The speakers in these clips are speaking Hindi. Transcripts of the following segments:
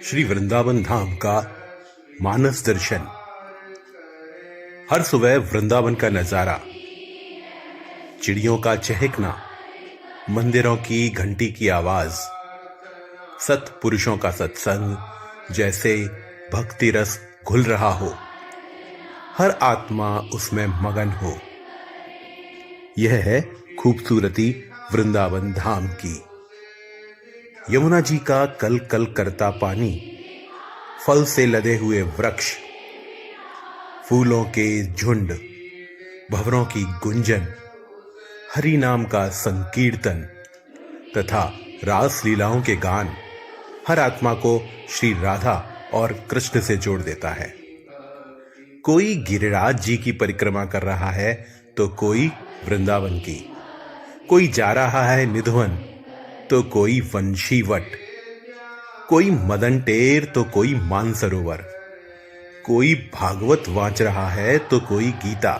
श्री वृंदावन धाम का मानस दर्शन। हर सुबह वृंदावन का नजारा, चिड़ियों का चहकना, मंदिरों की घंटी की आवाज, सत्पुरुषों का सत्संग, जैसे भक्ति रस घुल रहा हो, हर आत्मा उसमें मगन हो। यह है खूबसूरती वृंदावन धाम की। यमुना जी का कल कल करता पानी, फल से लदे हुए वृक्ष, फूलों के झुंड, भंवरों की गुंजन, हरि नाम का संकीर्तन तथा रास लीलाओं के गान हर आत्मा को श्री राधा और कृष्ण से जोड़ देता है। कोई गिरिराज जी की परिक्रमा कर रहा है तो कोई वृंदावन की, कोई जा रहा है निधवन तो कोई वंशीवट, कोई मदन टेर तो कोई मानसरोवर, कोई भागवत वांच रहा है तो कोई गीता,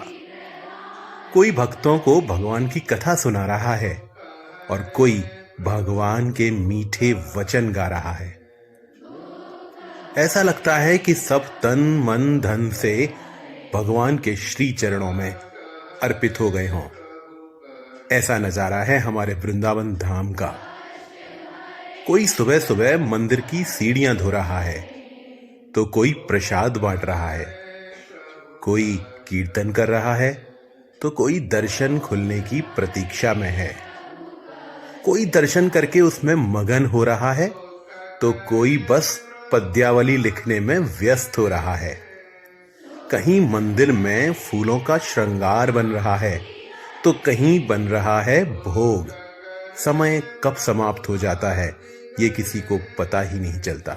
कोई भक्तों को भगवान की कथा सुना रहा है और कोई भगवान के मीठे वचन गा रहा है। ऐसा लगता है कि सब तन मन धन से भगवान के श्री चरणों में अर्पित हो गए हों। ऐसा नजारा है हमारे वृंदावन धाम का। कोई सुबह सुबह मंदिर की सीढ़ियां धो रहा है तो कोई प्रसाद बांट रहा है, कोई कीर्तन कर रहा है तो कोई दर्शन खुलने की प्रतीक्षा में है, कोई दर्शन करके उसमें मगन हो रहा है तो कोई बस पद्यावली लिखने में व्यस्त हो रहा है। कहीं मंदिर में फूलों का श्रृंगार बन रहा है तो कहीं बन रहा है भोग। समय कब समाप्त हो जाता है ये किसी को पता ही नहीं चलता।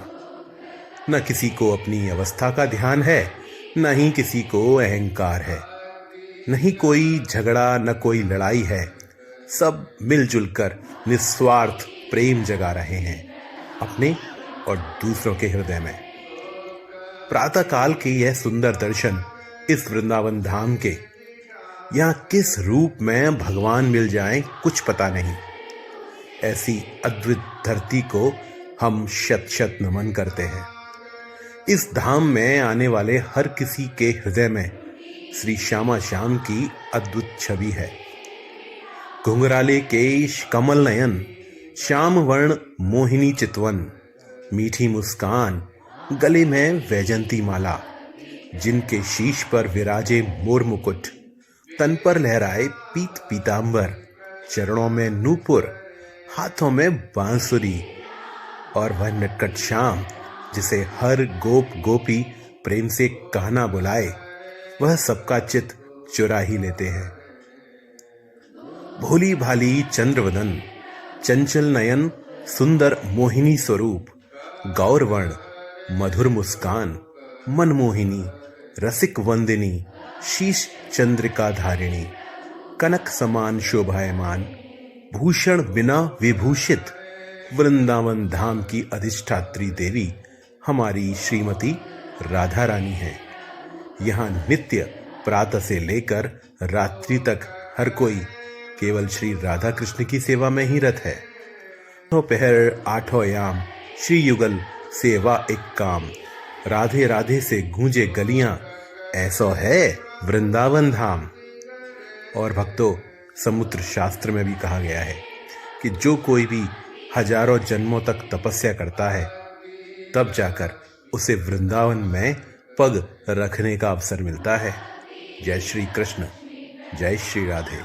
न किसी को अपनी अवस्था का ध्यान है, न ही किसी को अहंकार है, नहीं कोई झगड़ा न कोई लड़ाई है। सब मिलजुल कर निस्वार्थ प्रेम जगा रहे हैं अपने और दूसरों के हृदय में। प्रातः काल के यह सुंदर दर्शन इस वृंदावन धाम के, यहाँ किस रूप में भगवान मिल जाएं कुछ पता नहीं। ऐसी अद्भुत धरती को हम शत शत नमन करते हैं। इस धाम में आने वाले हर किसी के हृदय में श्री श्यामा श्याम की अद्भुत छवि है। घुंघराले केश कमल नयन, श्याम वर्ण मोहिनी चितवन, मीठी मुस्कान, गले में वैजंती माला, जिनके शीश पर विराजे मोर मुकुट, तन पर लहराए पीत पीतांबर, चरणों में नूपुर, हाथों में बांसुरी, और वह नटखट श्याम जिसे हर गोप गोपी प्रेम से कहना बुलाए, वह सबका चित्त चुरा ही लेते हैं। भोली भाली चंद्रवदन, चंचल नयन, सुंदर मोहिनी स्वरूप, गौरवर्ण, मधुर मुस्कान, मनमोहिनी, रसिक वंदिनी, शीश चंद्रिका धारिणी, कनक समान शोभायमान, भूषण बिना विभूषित वृंदावन धाम की अधिष्ठात्री देवी हमारी श्रीमती राधा रानी है। यहाँ नित्य प्रातः से लेकर रात्रि तक हर कोई केवल श्री राधा कृष्ण की सेवा में ही रत है। दोपहर 8 याम श्री युगल सेवा एक काम, राधे राधे से गूंजे गलियां, ऐसो है वृंदावन धाम। और भक्तों, समुद्र शास्त्र में भी कहा गया है कि जो कोई भी हजारों जन्मों तक तपस्या करता है तब जाकर उसे वृंदावन में पग रखने का अवसर मिलता है। जय श्री कृष्ण, जय श्री राधे।